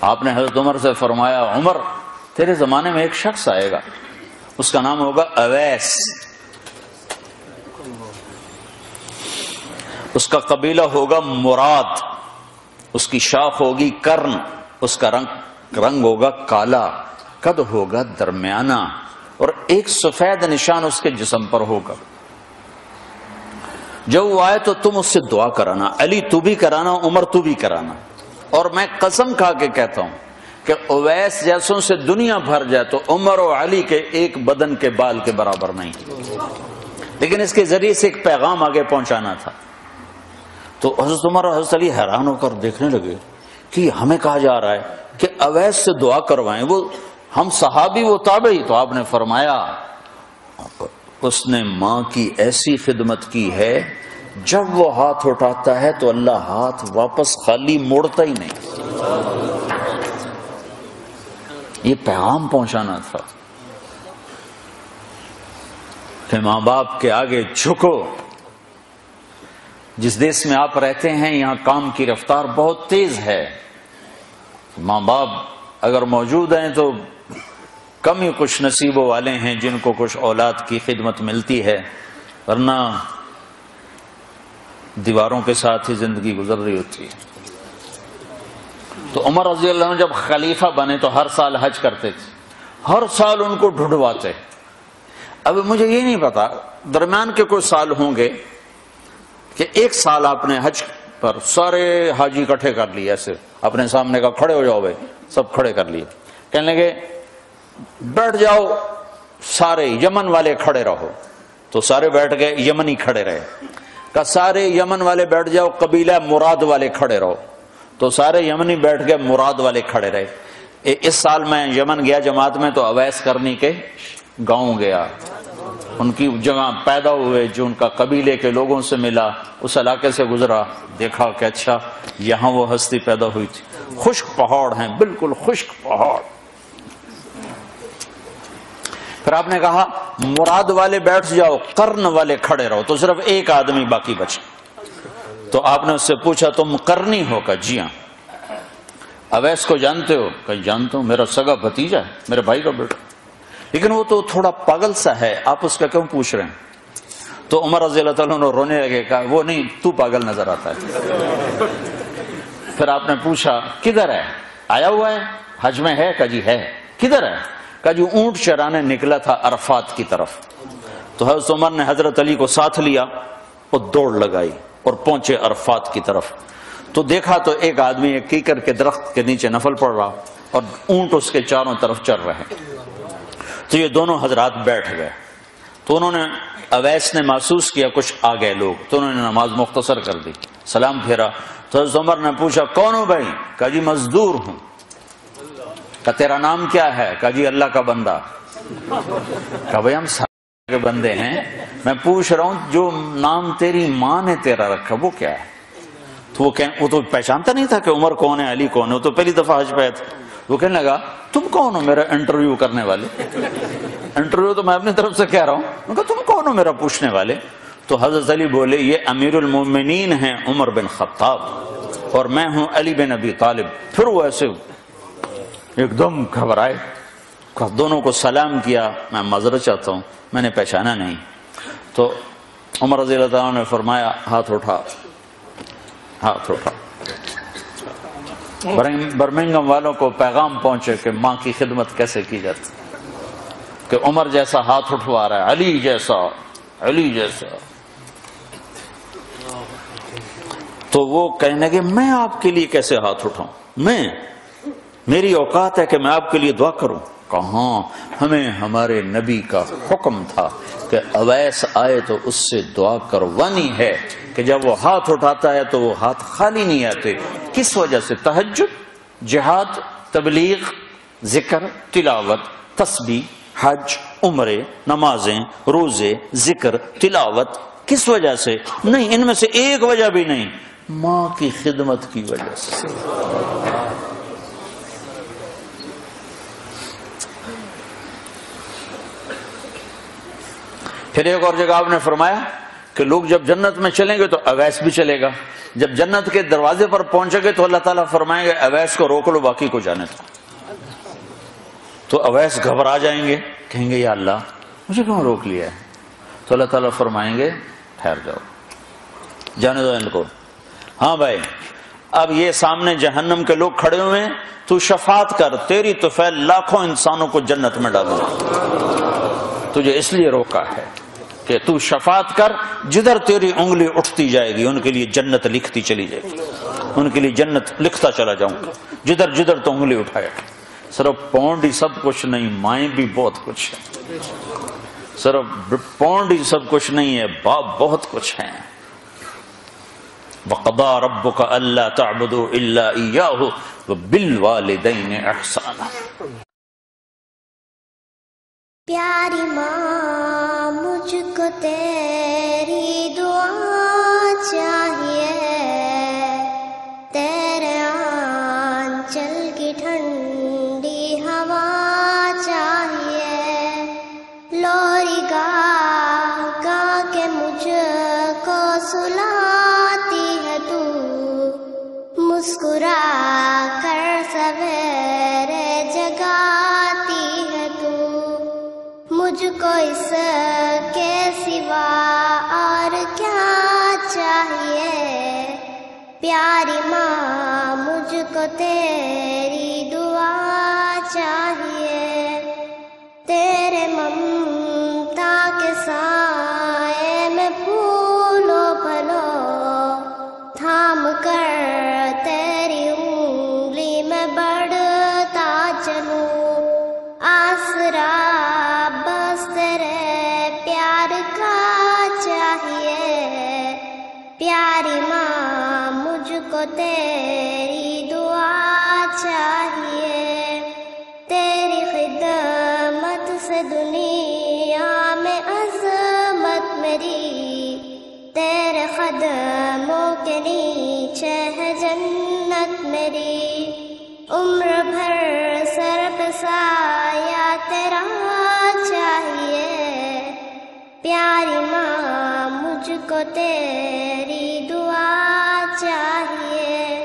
آپ نے حضرت عمر سے فرمایا عمر تیرے زمانے میں ایک شخص آئے گا، اس کا نام ہوگا اویس، اس کا قبیلہ ہوگا مراد، اس کی شاخ ہوگی کرن، اس کا رنگ ہوگا کالا، قد ہوگا درمیانہ، اور ایک سفید نشان اس کے جسم پر ہوگا۔ جب وہ آئے تو تم اس سے دعا کرانا، علی تو بھی کرانا، عمر تو بھی کرانا، اور میں قسم کھا کے کہتا ہوں کہ اویس جیسوں سے دنیا بھر جائے تو عمر و علی کے ایک بدن کے بال کے برابر نہیں، لیکن اس کے ذریعے سے ایک پیغام آگے پہنچانا تھا۔ تو حضرت عمر اور حضرت علی حیران ہو کر دیکھنے لگے کہ ہمیں کہا جا رہا ہے کہ اویس سے دعا کروائیں، وہ ہم صحابی وہ تابعی۔ تو آپ نے فرمایا اس نے ماں کی ایسی خدمت کی ہے، جب وہ ہاتھ اٹھاتا ہے تو اللہ ہاتھ واپس خالی موڑتا ہی نہیں۔ یہ پیغام پہنچانا تھا کہ ماں باپ کے آگے جھکو۔ جس دیش میں آپ رہتے ہیں یہاں کام کی رفتار بہت تیز ہے، ماں باپ اگر موجود ہیں تو کم ہی کچھ نصیبوں والے ہیں جن کو کچھ اولاد کی خدمت ملتی ہے، ورنہ دیواروں کے ساتھ ہی زندگی گزر رہی ہوتی ہے۔ تو عمر رضی اللہ عنہ جب خلیفہ بنے تو ہر سال حج کرتے تھے، ہر سال ان کو ڈھونڈواتے۔ اب مجھے یہ نہیں پتا درمیان کے کوئی سال ہوں گے کہ ایک سال آپ نے حج پر سارے حاجی اکٹھے کر لیے، ایسے اپنے سامنے کا کھڑے ہو جاؤ بھائی، سب کھڑے کر لیے، کہنے لگے بیٹھ جاؤ سارے یمن والے کھڑے رہو، تو سارے بیٹھ گئے، یمنی کھڑے رہے، کہا سارے یمن والے بیٹھ جاؤ، قبیلہ مراد والے کھڑے رہو، تو سارے یمنی بیٹھ گئے، مراد والے کھڑے رہے۔ اس سال میں یمن گیا جماعت میں تو اویس کرنی کے گاؤں گیا، ان کی جگہ پیدا ہوئے، جو ان کا قبیلے کے لوگوں سے ملا، اس علاقے سے گزرا، دیکھا کہ اچھا یہاں وہ ہستی پیدا ہوئی تھی۔ خشک پہاڑ ہیں، بالکل خشک پہاڑ۔ پھر آپ نے کہا مراد والے بیٹھ جاؤ، قرن والے کھڑے رہو، تو صرف ایک آدمی باقی بچا۔ تو آپ نے اس سے پوچھا تم قرنی ہو؟ کہا جی ہاں۔ اویس کو جانتے ہو؟ کہا جانتا ہوں، میرا سگا بھتیجا ہے، میرے بھائی کا بیٹا، لیکن وہ تو تھوڑا پاگل سا ہے، آپ اس کا کیوں پوچھ رہے ہیں؟ تو عمر رضی اللہ تعالیٰ عنہ رونے لگے، کہا وہ نہیں، تو پاگل نظر آتا ہے۔ پھر آپ نے پوچھا کدھر ہے؟ آیا ہوا ہے حج میں ہے؟ کہا جی ہے۔ کدھر ہے؟ کہا جو اونٹ چرانے نکلا تھا عرفات کی طرف۔ تو حضرت عمر نے حضرت علی کو ساتھ لیا اور دوڑ لگائی اور پہنچے عرفات کی طرف، تو دیکھا تو ایک آدمی ایک کیکر کے درخت کے نیچے نفل پڑ رہا اور اونٹ اس کے چاروں طرف چل رہے۔ تو یہ دونوں حضرات بیٹھ گئے، تو انہوں نے اویس نے محسوس کیا کچھ آ گئے لوگ، تو انہوں نے نماز مختصر کر دی، سلام پھیرا۔ تو حضرت عمر نے پوچھا کون ہو بھائی؟ کہا جی مزدور ہوں۔ کہا تیرا نام کیا ہے؟ کہا جی اللہ کا بندہ۔ کہا بھائی ہم سارے کے بندے ہیں، میں پوچھ رہا ہوں جو نام تیری ماں نے تیرا رکھا وہ کیا ہے؟ تو وہ تو پہچانتا نہیں تھا کہ عمر کون ہے، علی کون ہے، وہ تو پہلی دفعہ حج پہ تھا۔ وہ کہنے لگا تم کون ہو میرا انٹرویو کرنے والے؟ انٹرویو تو میں اپنی طرف سے کہہ رہا ہوں۔ میں کہا تم کون ہو میرا پوچھنے والے؟ تو حضرت علی بولے یہ امیر المومنین ہیں عمر بن خطاب اور میں ہوں علی بن ابی طالب۔ پھر وہ ایسے ایک دم گھبرائے، دونوں کو سلام کیا، میں معذرت چاہتا ہوں میں نے پہچانا نہیں۔ تو عمر رضی اللہ تعالیٰ نے فرمایا ہاتھ اٹھا، ہاتھ اٹھا۔ برمنگم والوں کو پیغام پہنچے کہ ماں کی خدمت کیسے کی جاتی، کہ عمر جیسا ہاتھ اٹھوا رہا ہے، علی جیسا، علی جیسا۔ تو وہ کہنے لگے میں آپ کے لیے کیسے ہاتھ اٹھاؤں، میری اوقات ہے کہ میں آپ کے لیے دعا کروں؟ کہاں، ہمیں ہمارے نبی کا حکم تھا کہ اویس آئے تو اس سے دعا کروانی ہے، کہ جب وہ ہاتھ اٹھاتا ہے تو وہ ہاتھ خالی نہیں آتے۔ کس وجہ سے؟ تہجد، جہاد، تبلیغ، ذکر، تلاوت، تسبیح، حج، عمرے، نمازیں، روزے، ذکر، تلاوت۔ کس وجہ سے؟ نہیں، ان میں سے ایک وجہ بھی نہیں، ماں کی خدمت کی وجہ سے۔ پھر ایک اور جگہ آپ نے فرمایا کہ لوگ جب جنت میں چلیں گے تو اویس بھی چلے گا، جب جنت کے دروازے پر پہنچے گے تو اللہ تعالیٰ فرمائیں گے اویس کو روک لو، باقی کو جانے دو. تو اویس گھبرا جائیں گے، کہیں گے یا اللہ مجھے کیوں روک لیا ہے؟ تو اللہ تعالیٰ فرمائیں گے ٹھہر جاؤ، جانے دو ان کو. ہاں بھائی اب یہ سامنے جہنم کے لوگ کھڑے ہوئے ہیں، تو شفاعت کر، تیری طفیل لاکھوں انسانوں کو جنت میں ڈالوں. تجھے اس لیے روکا ہے کہ تو شفاعت کر، جدھر تیری انگلی اٹھتی جائے گی ان کے لیے جنت لکھتی چلی جائے گی، ان کے لیے جنت لکھتا چلا جاؤں گا جدھر جدھر تو انگلی اٹھائے. صرف پونڈ ہی سب کچھ نہیں، مائیں بھی بہت کچھ ہے. صرف پونڈ ہی سب کچھ نہیں ہے، باپ بہت کچھ ہیں. وَقَضَىٰ رَبُّكَ أَلَّا تَعْبُدُوا إِلَّا إِيَّاهُ وَبِالْوَالِدَيْنِ إِحْسَانًا. پیاری ماں مجھ کو تیری دعا چاہیے، تیرے آنچل کی ٹھنڈی ہوا چاہیے، لوری گا گا کے مجھ کو سلاتی ہے تو، مسکرا کر سویرے جگاتی ہے تو، مجھ کو اس کے سوا اور کیا چاہیے. پیاری ماں مجھ کو تیری دعا چاہیے، تیرے ممتا کے سائے میں پھولو پھلو، تھام کر تیری انگلی میں بڑھتا چلوں، آسرا بس تیرے پیار کا چاہیے. پیاری ماں مجھ کو تیری دعا چاہیے، تیری خدمت سے دنیا میں عظمت میری، تیرے قدموں کے نیچے ہے جنت میری، عمر بھر سر پہ سایہ تیرا چاہیے. پیاری ماں مجھ کو تیری دعا چاہیے.